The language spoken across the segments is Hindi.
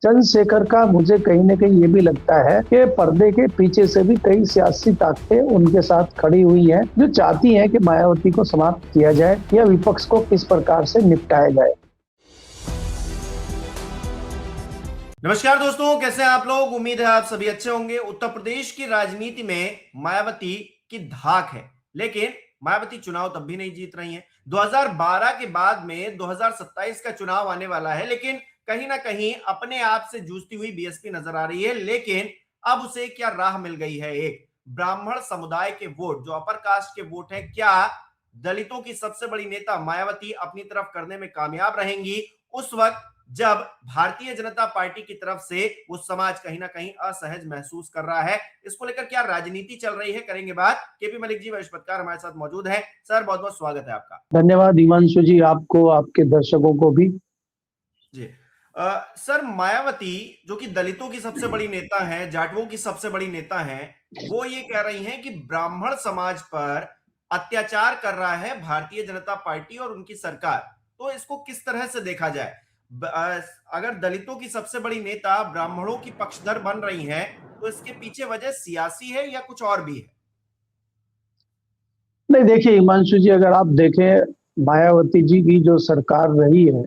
चंद्रशेखर का मुझे कहीं न कहीं ये भी लगता है कि पर्दे के पीछे से भी कई सियासी ताकतें उनके साथ खड़ी हुई हैं, जो चाहती हैं कि मायावती को समाप्त किया जाए या विपक्ष को किस प्रकार से निपटाया जाए। नमस्कार दोस्तों, कैसे हैं आप लोग। उम्मीद है आप सभी अच्छे होंगे। उत्तर प्रदेश की राजनीति में मायावती की धाक है, लेकिन मायावती चुनाव तब भी नहीं जीत रही हैं। 2012 के बाद में 2027 का चुनाव आने वाला है, लेकिन कहीं ना कहीं अपने आप से जूझती हुई बीएसपी नजर आ रही है। लेकिन अब उसे क्या राह मिल गई है? एक ब्राह्मण समुदाय के वोट, जो अपर कास्ट के वोट हैं, क्या दलितों की सबसे बड़ी नेता मायावती अपनी तरफ करने में कामयाब रहेंगी उस वक्त जब भारतीय जनता पार्टी की तरफ से वो समाज कहीं ना कहीं असहज महसूस कर रहा है? इसको लेकर क्या राजनीति चल रही है, करेंगे बात। केपी मलिक जी, वरिष्ठ पत्रकार, हमारे साथ मौजूद हैं। सर, बहुत बहुत स्वागत है आपका। धन्यवाद हिमांशु जी, आपको, आपके दर्शकों को भी। जी। सर, मायावती जो कि दलितों की सबसे बड़ी नेता है, जाटवों की सबसे बड़ी नेता है, वो ये कह रही हैं कि ब्राह्मण समाज पर अत्याचार कर रहा है भारतीय जनता पार्टी और उनकी सरकार। तो इसको किस तरह से देखा जाए? अगर दलितों की सबसे बड़ी नेता ब्राह्मणों की पक्षधर बन रही हैं, तो इसके पीछे वजह सियासी है या कुछ और भी है? नहीं, देखिए हिमांशु जी, अगर आप देखें, मायावती जी की जो सरकार रही है,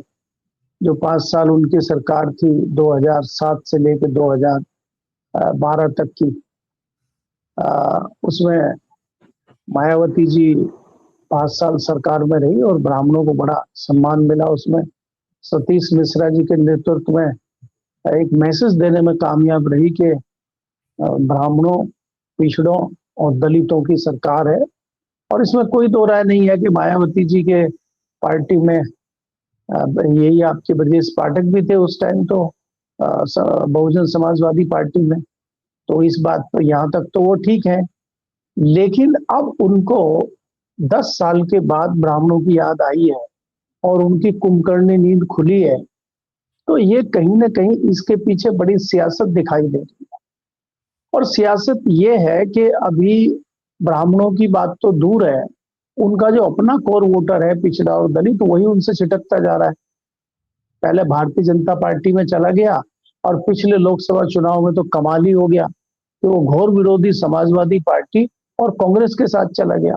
जो 5 साल उनकी सरकार थी 2007 से लेकर 2012 तक की, उसमें मायावती जी 5 साल सरकार में रही और ब्राह्मणों को बड़ा सम्मान मिला उसमें। सतीश मिश्रा जी के नेतृत्व में एक मैसेज देने में कामयाब रही कि ब्राह्मणों, पिछड़ों और दलितों की सरकार है। और इसमें कोई दो राय नहीं है कि मायावती जी के पार्टी में यही आपके ब्रजेश पाठक भी थे उस टाइम, तो बहुजन समाजवादी पार्टी में। तो इस बात पर यहाँ तक तो वो ठीक है, लेकिन अब उनको 10 साल के बाद ब्राह्मणों की याद आई है और उनकी कुंभकर्णी नींद खुली है। तो ये कहीं ना कहीं इसके पीछे बड़ी सियासत दिखाई दे रही है। और सियासत ये है कि अभी ब्राह्मणों की बात तो दूर है, उनका जो अपना कोर वोटर है, पिछड़ा और दलित, वही उनसे छिटकता जा रहा है। पहले भारतीय जनता पार्टी में चला गया और पिछले लोकसभा चुनाव में तो कमाल ही हो गया कि वो घोर विरोधी समाजवादी पार्टी और कांग्रेस के साथ चला गया।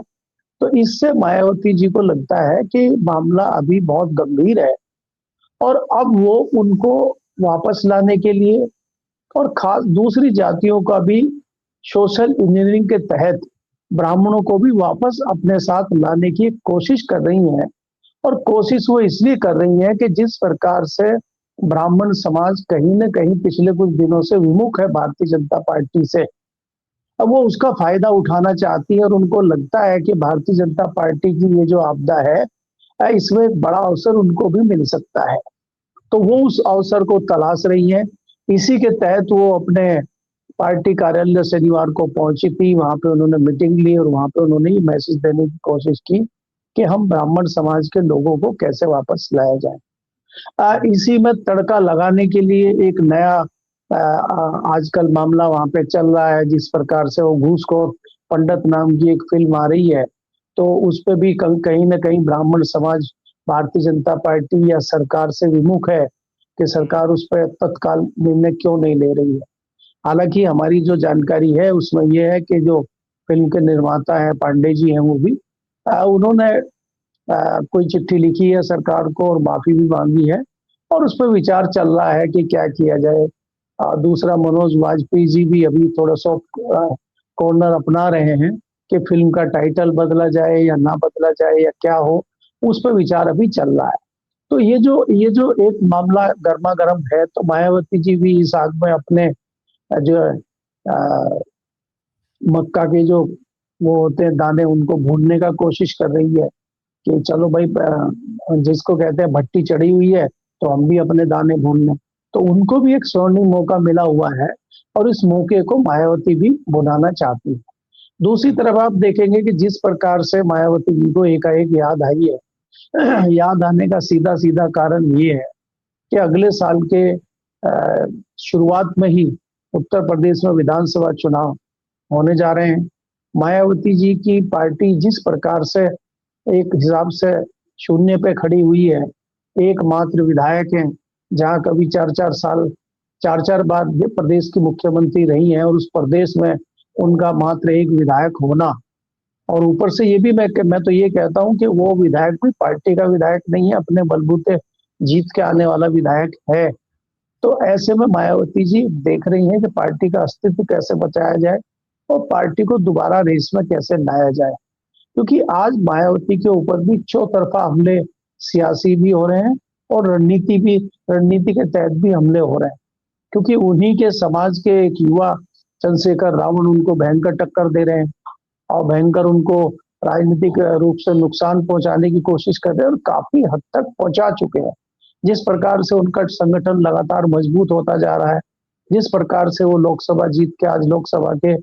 तो इससे मायावती जी को लगता है कि मामला अभी बहुत गंभीर है और अब वो उनको वापस लाने के लिए और खास दूसरी जातियों का भी सोशल इंजीनियरिंग के तहत ब्राह्मणों को भी वापस अपने साथ लाने की कोशिश कर रही हैं। और कोशिश वो इसलिए कर रही हैं कि जिस प्रकार से ब्राह्मण समाज कहीं न कहीं पिछले कुछ दिनों से विमुख है भारतीय जनता पार्टी से, अब वो उसका फायदा उठाना चाहती है और उनको लगता है कि भारतीय जनता पार्टी की ये जो आपदा है, इसमें एक बड़ा अवसर उनको भी मिल सकता है। तो वो उस अवसर को तलाश रही हैं। इसी के तहत वो अपने पार्टी कार्यालय शनिवार को पहुंची थी, वहां पे उन्होंने मीटिंग ली और वहां पे उन्होंने ये मैसेज देने की कोशिश की कि हम ब्राह्मण समाज के लोगों को कैसे वापस लाया जाए। इसी में तड़का लगाने के लिए एक नया आजकल मामला वहां पे चल रहा है, जिस प्रकार से वो घूसखोर पंडित नाम की एक फिल्म आ रही है, तो उस पे भी कहीं ना कहीं ब्राह्मण समाज भारतीय जनता पार्टी या सरकार से विमुख है कि सरकार उस पर तत्काल निर्णय क्यों नहीं ले रही है। हालांकि हमारी जो जानकारी है उसमें यह है कि जो फिल्म के निर्माता हैं, पांडे जी हैं, वो भी उन्होंने कोई चिट्ठी लिखी है सरकार को और माफी भी मांगी है और उस पर विचार चल रहा है कि क्या किया जाए। दूसरा, मनोज वाजपेयी जी भी अभी थोड़ा सॉफ्ट कॉर्नर अपना रहे हैं कि फिल्म का टाइटल बदला जाए या ना बदला जाए या क्या हो, उस पर विचार अभी चल रहा है। तो ये जो एक मामला गर्मा गर्म है, तो मायावती जी भी इस आग में अपने जो है मक्का के जो वो होते हैं दाने, उनको भूनने का कोशिश कर रही है कि चलो भाई, जिसको कहते हैं भट्टी चढ़ी हुई है तो हम भी अपने दाने भून लें। तो उनको भी एक स्वर्णिम मौका मिला हुआ है और इस मौके को मायावती भी बुलाना चाहती है। दूसरी तरफ आप देखेंगे कि जिस प्रकार से मायावती जी को एकाएक याद आई है, याद आने का सीधा सीधा कारण ये है कि अगले साल के शुरुआत में ही उत्तर प्रदेश में विधानसभा चुनाव होने जा रहे हैं। मायावती जी की पार्टी जिस प्रकार से एक हिसाब से शून्य पे खड़ी हुई है, एकमात्र विधायक हैं, जहां कभी 4-4 साल 4-4 बार ये प्रदेश की मुख्यमंत्री रही हैं और उस प्रदेश में उनका मात्र एक विधायक होना, और ऊपर से ये भी मैं तो ये कहता हूँ कि वो विधायक भी पार्टी का विधायक नहीं है, अपने बलबूते जीत के आने वाला विधायक है। तो ऐसे में मायावती जी देख रही हैं कि पार्टी का अस्तित्व कैसे बचाया जाए और पार्टी को दोबारा रेस में कैसे लाया जाए। क्योंकि आज मायावती के ऊपर भी चौतरफा हमले सियासी भी हो रहे हैं और रणनीति के तहत भी हमले हो रहे हैं। क्योंकि उन्हीं के समाज के एक युवा चंद्रशेखर रावण उनको भयंकर टक्कर दे रहे हैं और भयंकर उनको राजनीतिक रूप से नुकसान पहुंचाने की कोशिश कर रहे हैं और काफी हद तक पहुंचा चुके हैं। जिस प्रकार से उनका संगठन लगातार मजबूत होता जा रहा है, जिस प्रकार से वो लोकसभा जीत के आज लोकसभा के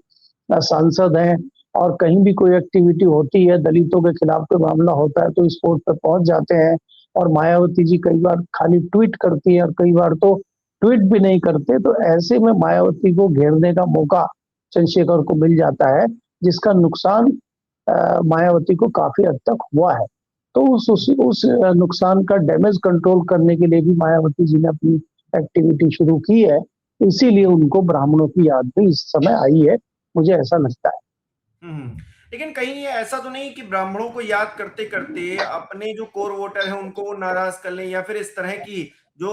सांसद हैं और कहीं भी कोई एक्टिविटी होती है, दलितों के खिलाफ कोई मामला होता है तो इस पोर्ट पर पहुंच जाते हैं। और मायावती जी कई बार खाली ट्वीट करती है और कई बार तो ट्वीट भी नहीं करते। तो ऐसे में मायावती को घेरने का मौका चंद्रशेखर को मिल जाता है, जिसका नुकसान मायावती को काफी हद तक हुआ है। तो उस नुकसान का डैमेज कंट्रोल करने के लिए भी मायावती जी ने अपनी एक्टिविटी शुरू की है। इसीलिए उनको ब्राह्मणों की याद भी इस समय आई है, मुझे ऐसा लगता है। लेकिन कहीं ये ऐसा तो नहीं कि ब्राह्मणों को याद करते करते अपने जो कोर वोटर हैं उनको नाराज कर लें, या फिर इस तरह की जो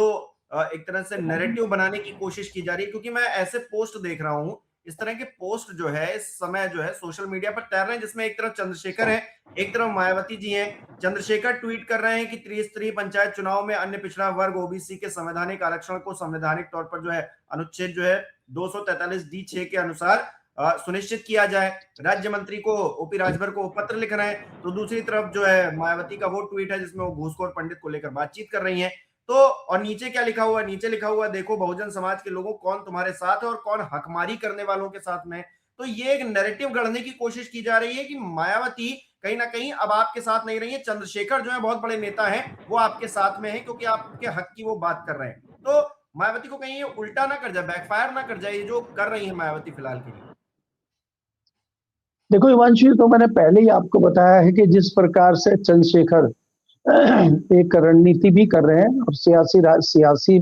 एक तरह से नैरेटिव बनाने की कोशिश की जा रही है। क्योंकि मैं ऐसे पोस्ट देख रहा हूं, इस तरह के पोस्ट जो है इस समय जो है सोशल मीडिया पर तैर रहे हैं, जिसमें एक तरफ चंद्रशेखर है, एक तरफ मायावती जी हैं। चंद्रशेखर ट्वीट कर रहे हैं कि त्रिस्तरीय पंचायत चुनाव में अन्य पिछड़ा वर्ग ओबीसी के संवैधानिक आरक्षण को संवैधानिक तौर पर जो है अनुच्छेद जो है 243D6 के अनुसार सुनिश्चित किया जाए। राज्य मंत्री को ओपी राजभर को पत्र लिख रहे हैं। तो दूसरी तरफ जो है मायावती का वो ट्वीट है जिसमें वो घूसखोर पंडित को लेकर बातचीत कर रही हैं। तो और नीचे क्या लिखा हुआ है? नीचे लिखा हुआ है, देखो बहुजन समाज के लोगों कौन तुम्हारे साथ है और कौन हकमारी करने वालों के साथ में। तो ये एक नैरेटिव गढ़ने की कोशिश की जा रही है कि मायावती कहीं ना कहीं अब आपके साथ नहीं रही है। चंद्रशेखर जो है बहुत बड़े नेता हैं, वो आपके साथ में है क्योंकि आपके हक की वो बात कर रहे हैं। तो मायावती को कहीं ये उल्टा ना कर जाए, बैकफायर ना कर जाए ये जो कर रही है मायावती फिलहाल के लिए। देखो हिमांशु, तो मैंने पहले ही आपको बताया है कि जिस प्रकार से चंद्रशेखर एक रणनीति भी कर रहे हैं और सियासी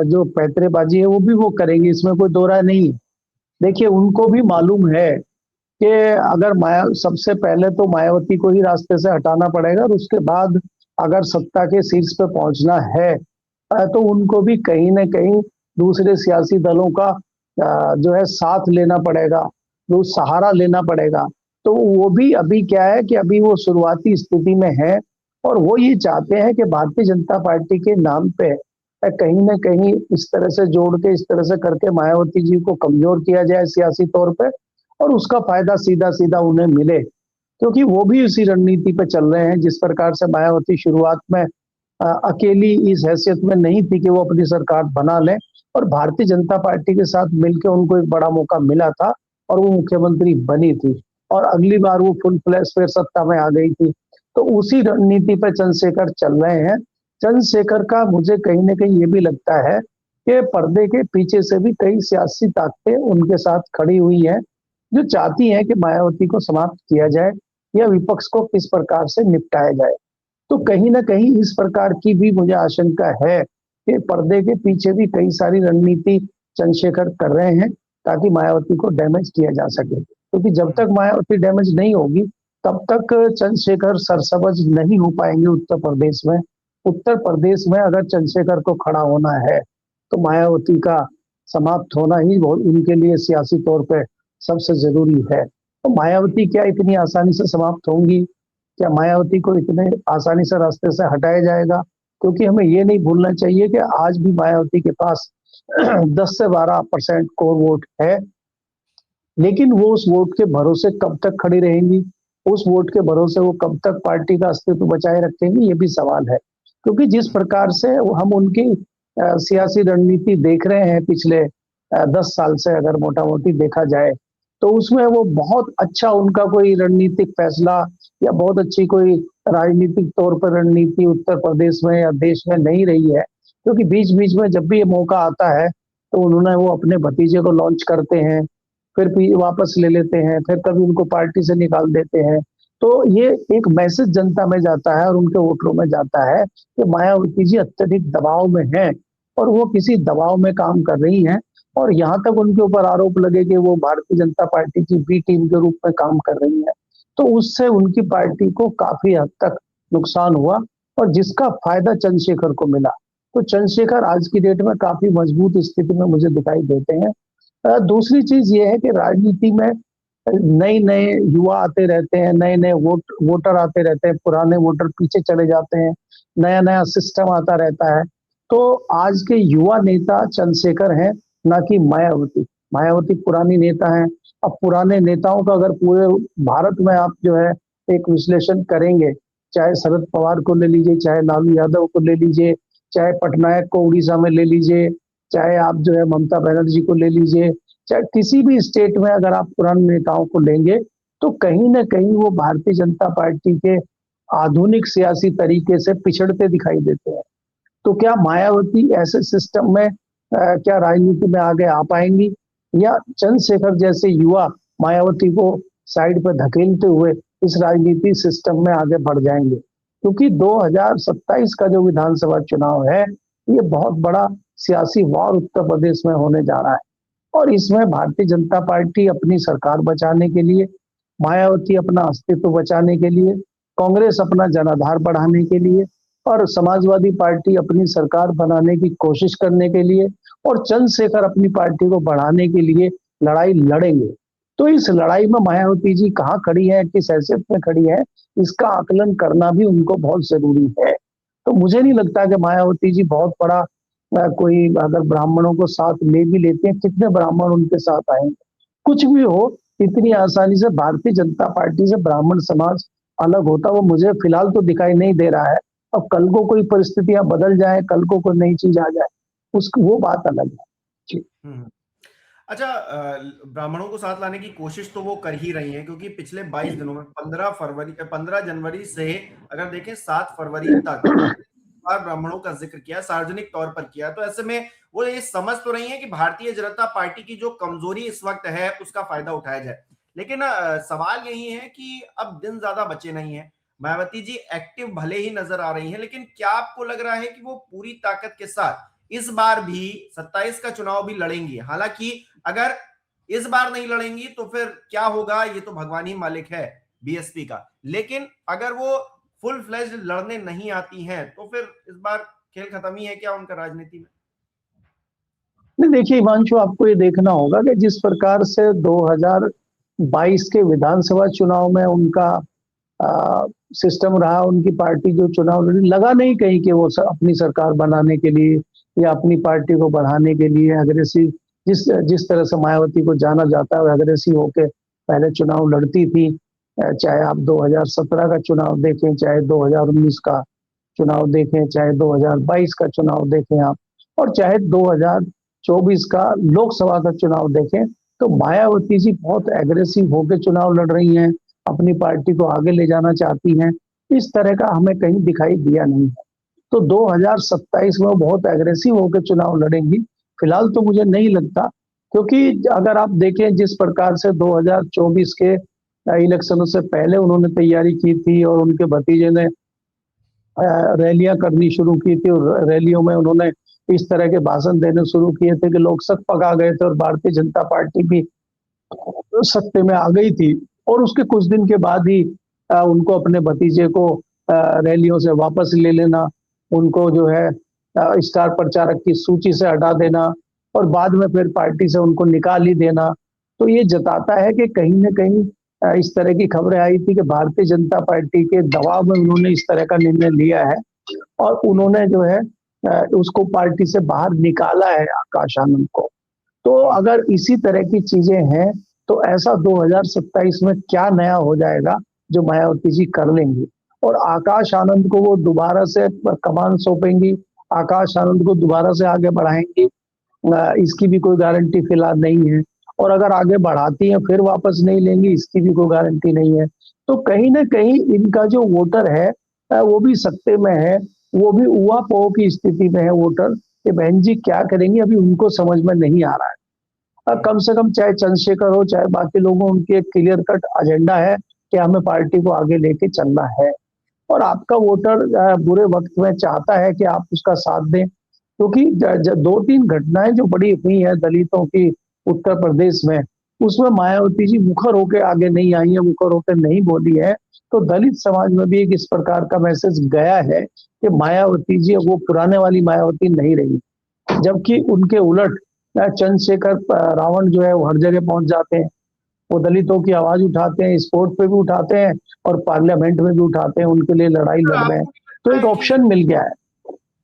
जो पैतरेबाजी है वो भी वो करेंगे, इसमें कोई दो राय नहीं है। देखिए उनको भी मालूम है कि अगर सबसे पहले तो मायावती को ही रास्ते से हटाना पड़ेगा और उसके बाद अगर सत्ता के शीर्ष पे पहुंचना है तो उनको भी कहीं ना कहीं दूसरे सियासी दलों का जो है साथ लेना पड़ेगा, जो सहारा लेना पड़ेगा। तो वो भी अभी क्या है कि अभी वो शुरुआती स्थिति में है और वो ये चाहते हैं कि भारतीय जनता पार्टी के नाम पे कहीं ना कहीं इस तरह से जोड़ के, इस तरह से करके मायावती जी को कमजोर किया जाए सियासी तौर पे और उसका फायदा सीधा सीधा उन्हें मिले। क्योंकि वो भी उसी रणनीति पे चल रहे हैं। जिस प्रकार से मायावती शुरुआत में अकेली इस हैसियत में नहीं थी कि वो अपनी सरकार बना ले, और भारतीय जनता पार्टी के साथ मिलकर उनको एक बड़ा मौका मिला था और वो मुख्यमंत्री बनी थी और अगली बार वो फुल फ्लैश फिर सत्ता में आ गई थी। तो उसी रणनीति पर चंद्रशेखर चल रहे हैं। चंद्रशेखर का मुझे कहीं ना कहीं ये भी लगता है कि पर्दे के पीछे से भी कई सियासी ताकतें उनके साथ खड़ी हुई हैं जो चाहती हैं कि मायावती को समाप्त किया जाए या विपक्ष को किस प्रकार से निपटाया जाए। तो कहीं ना कहीं इस प्रकार की भी मुझे आशंका है कि पर्दे के पीछे भी कई सारी रणनीति चंद्रशेखर कर रहे हैं ताकि मायावती को डैमेज किया जा सके। क्योंकि जब तक मायावती डैमेज नहीं होगी तब तक चंद्रशेखर सरसब्ज नहीं हो पाएंगे उत्तर प्रदेश में। उत्तर प्रदेश में अगर चंद्रशेखर को खड़ा होना है तो मायावती का समाप्त होना ही उनके लिए सियासी तौर पे सबसे जरूरी है। तो मायावती क्या इतनी आसानी से समाप्त होंगी? क्या मायावती को इतने आसानी से रास्ते से हटाया जाएगा? क्योंकि हमें ये नहीं भूलना चाहिए कि आज भी मायावती के पास 10 से 12% कोर वोट है, लेकिन वो उस वोट के भरोसे कब तक खड़ी रहेंगी, उस वोट के भरोसे वो कब तक पार्टी का अस्तित्व बचाए रखेंगी, ये भी सवाल है। क्योंकि जिस प्रकार से हम उनकी सियासी रणनीति देख रहे हैं पिछले 10 साल से, अगर मोटा मोटी देखा जाए तो उसमें वो बहुत अच्छा उनका कोई रणनीतिक फैसला या बहुत अच्छी कोई राजनीतिक तौर पर रणनीति उत्तर प्रदेश में या देश में नहीं रही है। क्योंकि बीच बीच में जब भी ये मौका आता है तो उन्होंने वो अपने भतीजे को लॉन्च करते हैं, फिर वापस ले लेते हैं, फिर कभी उनको पार्टी से निकाल देते हैं। तो ये एक मैसेज जनता में जाता है और उनके वोटरों में जाता है कि मायावती जी अत्यधिक दबाव में हैं और वो किसी दबाव में काम कर रही हैं, और यहाँ तक उनके ऊपर आरोप लगे कि वो भारतीय जनता पार्टी की बी टीम के रूप में काम कर रही है, तो उससे उनकी पार्टी को काफी हद तक नुकसान हुआ, और जिसका फायदा चंद्रशेखर को मिला। तो चंद्रशेखर आज की डेट में काफी मजबूत स्थिति में मुझे दिखाई देते हैं। दूसरी चीज ये है कि राजनीति में नए नए युवा आते रहते हैं, नए नए वोटर आते रहते हैं, पुराने वोटर पीछे चले जाते हैं, नया नया सिस्टम आता रहता है। तो आज के युवा नेता चंद्रशेखर हैं, ना कि मायावती। मायावती पुरानी नेता हैं। अब पुराने नेताओं का अगर पूरे भारत में आप जो है एक विश्लेषण करेंगे, चाहे शरद पवार को ले लीजिए, चाहे लालू यादव को ले लीजिए, चाहे पटनायक को उड़ीसा में ले लीजिए, चाहे आप जो है ममता बनर्जी को ले लीजिए, चाहे किसी भी स्टेट में अगर आप पुराने नेताओं को लेंगे, तो कहीं ना कहीं वो भारतीय जनता पार्टी के आधुनिक सियासी तरीके से पिछड़ते दिखाई देते हैं। तो क्या मायावती ऐसे सिस्टम में क्या राजनीति में आगे आ पाएंगी, या चंद्रशेखर जैसे युवा मायावती को साइड पर धकेलते हुए इस राजनीति सिस्टम में आगे बढ़ जाएंगे? क्योंकि 2027 का जो विधानसभा चुनाव है, ये बहुत बड़ा सियासी वार उत्तर प्रदेश में होने जा रहा है, और इसमें भारतीय जनता पार्टी अपनी सरकार बचाने के लिए, मायावती अपना अस्तित्व बचाने के लिए, कांग्रेस अपना जनाधार बढ़ाने के लिए, और समाजवादी पार्टी अपनी सरकार बनाने की कोशिश करने के लिए, और चंद्रशेखर अपनी पार्टी को बढ़ाने के लिए लड़ाई लड़ेंगे। तो इस लड़ाई में मायावती जी कहाँ खड़ी है, किस हैसियत में खड़ी है, इसका आकलन करना भी उनको बहुत जरूरी है। तो मुझे नहीं लगता कि मायावती जी बहुत बड़ा कोई, अगर ब्राह्मणों को साथ ले भी लेते हैं, कितने ब्राह्मण उनके साथ आएंगे? कुछ भी हो, इतनी आसानी से भारतीय जनता पार्टी से ब्राह्मण समाज अलग होता वो मुझे फिलहाल तो दिखाई नहीं दे रहा है। अब कल को कोई परिस्थितियां बदल जाए, कल को कोई नई चीज आ जाए, वो बात अलग है जी। अच्छा, ब्राह्मणों को साथ लाने की कोशिश तो वो कर ही रही हैं, क्योंकि पिछले 22 दिनों में 15 जनवरी से अगर देखें 7 फरवरी तक ब्राह्मणों का जिक्र किया, सार्वजनिक तौर पर किया। तो ऐसे में वो ये समझ तो रही है कि भारतीय जनता पार्टी की जो कमजोरी इस वक्त है उसका फायदा उठाया जाए। लेकिन सवाल यही है कि अब दिन ज्यादा बचे नहीं है। मायावती जी एक्टिव भले ही नजर आ रही हैं, लेकिन क्या आपको लग रहा है कि वो पूरी ताकत के साथ इस बार भी 27 का चुनाव भी लड़ेंगी? हालांकि अगर इस बार नहीं लड़ेंगी तो फिर क्या होगा, ये तो भगवान ही मालिक है बीएसपी का। लेकिन अगर वो फुल फ्लेज लड़ने नहीं आती हैं तो फिर इस बार खेल खत्म ही है क्या उनका राजनीति में? नहीं, देखिए हिमांशु, आपको ये देखना होगा कि जिस प्रकार से 2022 के विधानसभा चुनाव में उनका सिस्टम रहा, उनकी पार्टी जो चुनाव लड़ी, लगा नहीं कहीं कि वो अपनी सरकार बनाने के लिए या अपनी पार्टी को बढ़ाने के लिए अग्रेसिव, जिस तरह से मायावती को जाना जाता है अग्रेसिव होके पहले चुनाव लड़ती थी। चाहे आप 2017 का चुनाव देखें, चाहे 2019 का चुनाव देखें, चाहे 2022 का चुनाव देखें आप, और चाहे 2024 का लोकसभा का चुनाव देखें, तो मायावती जी बहुत एग्रेसिव होकर चुनाव लड़ रही हैं, अपनी पार्टी को आगे ले जाना चाहती हैं। इस तरह का हमें कहीं दिखाई दिया नहीं है। तो 2027 में वो बहुत एग्रेसिव होकर चुनाव लड़ेंगी, फिलहाल तो मुझे नहीं लगता। क्योंकि अगर आप देखें जिस प्रकार से 2024 के इलेक्शनों से पहले उन्होंने तैयारी की थी, और उनके भतीजे ने रैलियां करनी शुरू की थी, और रैलियों में उन्होंने इस तरह के भाषण देने शुरू किए थे कि लोग सक पका गए थे, और भारतीय जनता पार्टी भी सत्ते में आ गई थी। और उसके कुछ दिन के बाद ही उनको अपने भतीजे को रैलियों से वापस ले लेना, उनको जो है स्टार प्रचारक की सूची से हटा देना, और बाद में फिर पार्टी से उनको निकाल ही देना। तो ये जताता है कि कहीं ना कहीं इस तरह की खबरें आई थी कि भारतीय जनता पार्टी के दबाव में उन्होंने इस तरह का निर्णय लिया है, और उन्होंने जो है उसको पार्टी से बाहर निकाला है, आकाश आनंद को। तो अगर इसी तरह की चीजें हैं, तो ऐसा 2027 में क्या नया हो जाएगा जो मायावती जी कर लेंगी, और आकाश आनंद को वो दोबारा से कमान सौंपेंगी, आकाश आनंद को दोबारा से आगे बढ़ाएंगी, इसकी भी कोई गारंटी फिलहाल नहीं है। और अगर आगे बढ़ाती हैं फिर वापस नहीं लेंगी, इसकी भी कोई गारंटी नहीं है। तो कहीं ना कहीं इनका जो वोटर है वो भी सत्ते में है, वो भी उवा पोह की स्थिति में है वोटर, कि बहन जी क्या करेंगे, अभी उनको समझ में नहीं आ रहा है। कम से कम चाहे चंद्रशेखर हो चाहे बाकी लोगों, उनकी एक क्लियर कट एजेंडा है कि हमें पार्टी को आगे लेके चलना है, और आपका वोटर बुरे वक्त में चाहता है कि आप उसका साथ दें। क्योंकि 2-3 घटनाएं जो बड़ी हुई है दलितों की उत्तर प्रदेश में, उसमें मायावती जी मुखर होकर आगे नहीं आई है, मुखर होकर नहीं बोली है। तो दलित समाज में भी एक इस प्रकार का मैसेज गया है कि मायावती जी वो पुराने वाली मायावती नहीं रही। जबकि उनके उलट चंद्रशेखर रावण जो है वो हर जगह पहुंच जाते हैं, वो दलितों की आवाज उठाते हैं, स्पोर्ट पे भी उठाते हैं और पार्लियामेंट में भी उठाते हैं, उनके लिए लड़ाई लड़ रहे हैं। आपको क्या तो लगता एक है कि ऑप्शन मिल गया है।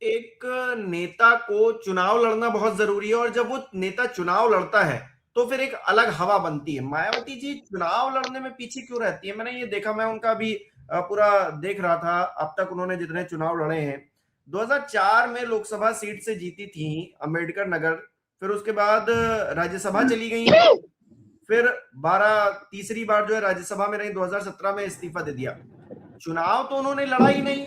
एक नेता को चुनाव लड़ना बहुत जरूरी है, और जब वो नेता चुनाव लड़ता है तो फिर एक अलग हवा बनती है। मायावती जी चुनाव लड़ने में पीछे क्यों रहती है? मैंने ये देखा, मैं उनका भी पूरा देख रहा था अब तक उन्होंने जितने चुनाव लड़े हैं। 2004 में लोकसभा सीट से जीती थी अंबेडकर नगर, फिर उसके बाद राज्यसभा चली गई, फिर 12 तीसरी बार जो है राज्यसभा में रही, 2017 में इस्तीफा दे दिया। चुनाव तो उन्होंने लड़ा ही नहीं।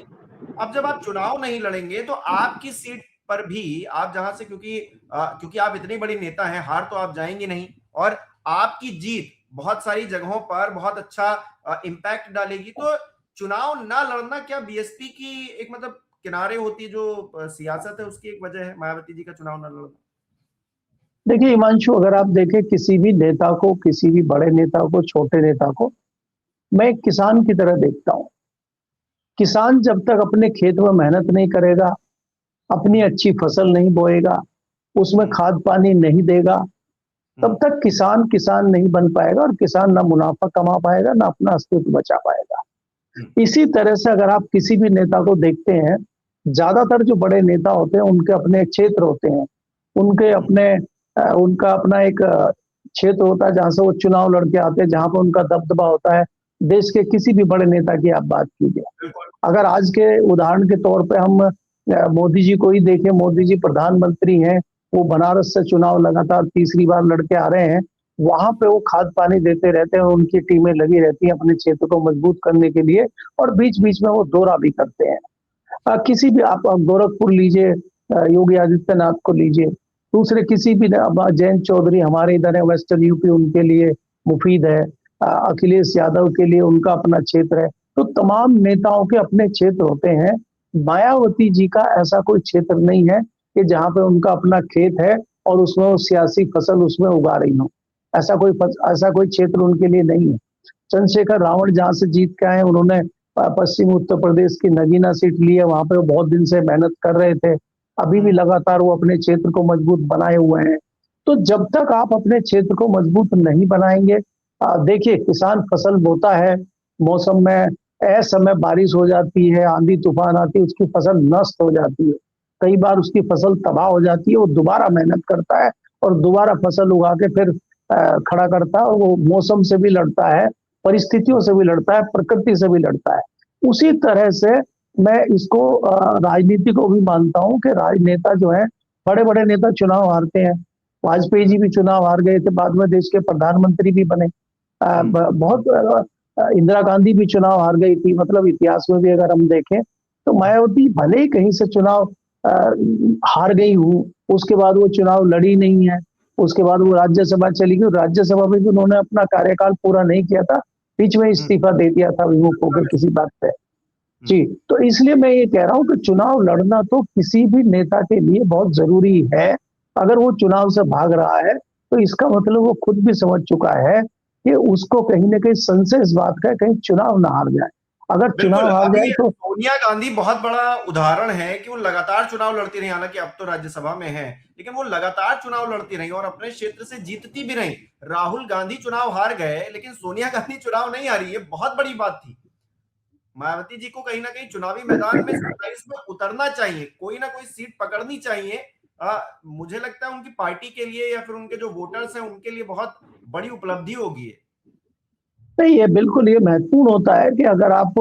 अब जब आप चुनाव नहीं लड़ेंगे तो आपकी सीट पर भी आप जहां से, क्योंकि आप इतनी बड़ी नेता हैं, हार तो आप जाएंगे नहीं, और आपकी जीत बहुत सारी जगहों पर बहुत अच्छा इंपैक्ट डालेगी। तो चुनाव ना लड़ना क्या बीएसपी की एक मतलब किनारे होती है जो सियासत है उसकी एक वजह है मायावती जी का चुनाव ना लड़ना? देखिए हिमांशु, अगर आप देखें किसी भी नेता को, किसी भी बड़े नेता को, छोटे नेता को, मैं एक किसान की तरह देखता हूं। किसान जब तक अपने खेत में मेहनत नहीं करेगा, अपनी अच्छी फसल नहीं बोएगा, उसमें खाद पानी नहीं देगा, तब तक किसान किसान नहीं बन पाएगा और किसान ना मुनाफा कमा पाएगा, ना अपना अस्तित्व बचा पाएगा। इसी तरह से अगर आप किसी भी नेता को देखते हैं, ज्यादातर जो बड़े नेता होते हैं उनके अपने क्षेत्र होते हैं, उनके अपने उनका अपना एक क्षेत्र होता है जहां से वो चुनाव लड़के आते हैं, जहां पर उनका दबदबा होता है। देश के किसी भी बड़े नेता की आप बात कीजिए, अगर आज के उदाहरण के तौर पे हम मोदी जी को ही देखें, मोदी जी प्रधानमंत्री हैं, वो बनारस से चुनाव लगातार तीसरी बार लड़के आ रहे हैं, वहां पे वो खाद पानी देते रहते हैं, उनकी टीमें लगी रहती हैं अपने क्षेत्र को मजबूत करने के लिए, और बीच बीच में वो दौरा भी करते हैं। किसी भी आप गोरखपुर लीजिए, योगी आदित्यनाथ को लीजिए, दूसरे किसी भी जयंत चौधरी हमारे इधर है, वेस्टर्न यूपी उनके लिए मुफीद है, अखिलेश यादव के लिए उनका अपना क्षेत्र है। तो तमाम नेताओं के अपने क्षेत्र होते हैं। मायावती जी का ऐसा कोई क्षेत्र नहीं है कि जहां पे उनका अपना खेत है और उसमें वो सियासी फसल उसमें उगा रही हो। ऐसा कोई क्षेत्र उनके लिए नहीं है। चंद्रशेखर रावण जहां से जीत के आए, उन्होंने पश्चिम उत्तर प्रदेश की नगीना सीट ली है, वहां पे वो बहुत दिन से मेहनत कर रहे थे, अभी भी लगातार वो अपने क्षेत्र को मजबूत बनाए हुए हैं। तो जब तक आप अपने क्षेत्र को मजबूत नहीं बनाएंगे, देखिए किसान फसल बोता है, मौसम में असमय बारिश हो जाती है, आंधी तूफान आती है, उसकी फसल नष्ट हो जाती है, कई बार उसकी फसल तबाह हो जाती है, वो दोबारा मेहनत करता है और दोबारा फसल उगा के फिर खड़ा करता है, और वो मौसम से भी लड़ता है, परिस्थितियों से भी लड़ता है, प्रकृति से भी लड़ता है। उसी तरह से मैं इसको राजनीति को भी मानता हूं कि राजनेता जो है, बड़े बड़े नेता चुनाव हारते हैं। वाजपेयी जी भी चुनाव हार गए थे, बाद में देश के प्रधानमंत्री भी बने। बहुत इंदिरा गांधी भी चुनाव हार गई थी, मतलब इतिहास में भी अगर हम देखें तो मायावती भले ही कहीं से चुनाव हार गई हूँ, उसके बाद वो चुनाव लड़ी नहीं है, उसके बाद वो राज्यसभा चली गई, राज्यसभा में भी उन्होंने अपना कार्यकाल पूरा नहीं किया था, बीच में इस्तीफा दे दिया था विमुख होकर किसी बात पे। जी, तो इसलिए मैं ये कह रहा हूँ कि चुनाव लड़ना तो किसी भी नेता के लिए बहुत जरूरी है। अगर वो चुनाव से भाग रहा है तो इसका मतलब वो खुद भी समझ चुका है कि उसको कहीं ना कहीं संशय इस बात का, कहीं चुनाव ना हार जाए। अगर चुनाव हार जाए तो सोनिया गांधी बहुत बड़ा उदाहरण है कि वो लगातार चुनाव लड़ती रही, हालांकि अब तो राज्यसभा में है, लेकिन वो लगातार चुनाव लड़ती रही और अपने क्षेत्र से जीतती भी रही। राहुल गांधी चुनाव हार गए, लेकिन सोनिया गांधी चुनाव नहीं हारी, ये बहुत बड़ी बात थी। मायावती जी को कहीं ना कहीं चुनावी मैदान में 27 में उतरना चाहिए, कोई ना कोई सीट पकड़नी चाहिए। मुझे लगता है उनकी पार्टी के लिए या फिर उनके जो वोटर्स हैं उनके लिए बहुत बड़ी उपलब्धि होगी। नहीं, ये बिल्कुल ये महत्वपूर्ण होता है कि अगर आप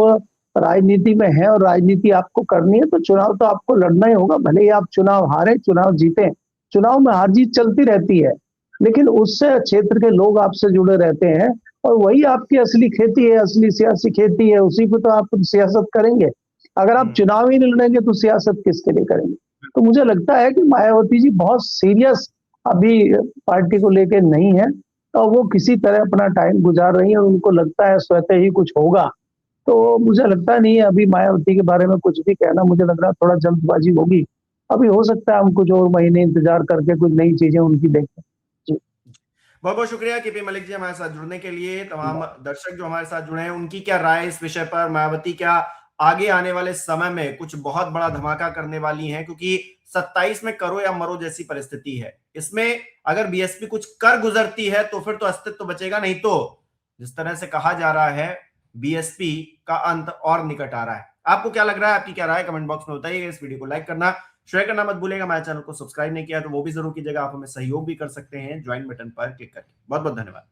राजनीति में हैं और राजनीति आपको करनी है तो चुनाव तो आपको लड़ना ही होगा, भले ही आप चुनाव हारे चुनाव जीते। चुनाव में हार जीत चलती रहती है, लेकिन उससे क्षेत्र के लोग आपसे जुड़े रहते हैं और वही आपकी असली खेती है, असली सियासी खेती है, उसी पे तो आप सियासत करेंगे। अगर आप चुनाव ही नहीं लड़ेंगे तो सियासत किसके लिए करेंगे? तो मुझे लगता है कि मायावती जी बहुत सीरियस अभी पार्टी को लेकर नहीं है, तो वो किसी तरह अपना टाइम गुजार रही है और उनको लगता है स्वतः ही कुछ होगा। तो मुझे लगता नहीं है अभी मायावती के बारे में कुछ भी कहना, मुझे लग रहा है थोड़ा जल्दबाजी होगी। अभी हो सकता है हम कुछ और महीने इंतजार करके कुछ नई चीजें उनकी देखें। जी, बहुत बहुत शुक्रिया केपी मलिक जी हमारे साथ जुड़ने के लिए। तमाम दर्शक जो हमारे साथ जुड़े हैं उनकी क्या राय इस विषय पर, मायावती क्या आगे आने वाले समय में कुछ बहुत बड़ा धमाका करने वाली हैं, क्योंकि 27 में करो या मरो जैसी परिस्थिति है। इसमें अगर बीएसपी कुछ कर गुजरती है तो फिर तो अस्तित्व बचेगा, नहीं तो जिस तरह से कहा जा रहा है बीएसपी का अंत और निकट आ रहा है। आपको क्या लग रहा है, आपकी क्या राय कमेंट बॉक्स में बताइएगा। इस वीडियो को लाइक करना, शेयर करना मत भूलिएगा। हमारे चैनल को सब्सक्राइब नहीं किया तो वो भी जरूर कीजिएगा। आप हमें सहयोग भी कर सकते हैं ज्वाइन बटन पर क्लिक करके। बहुत बहुत धन्यवाद।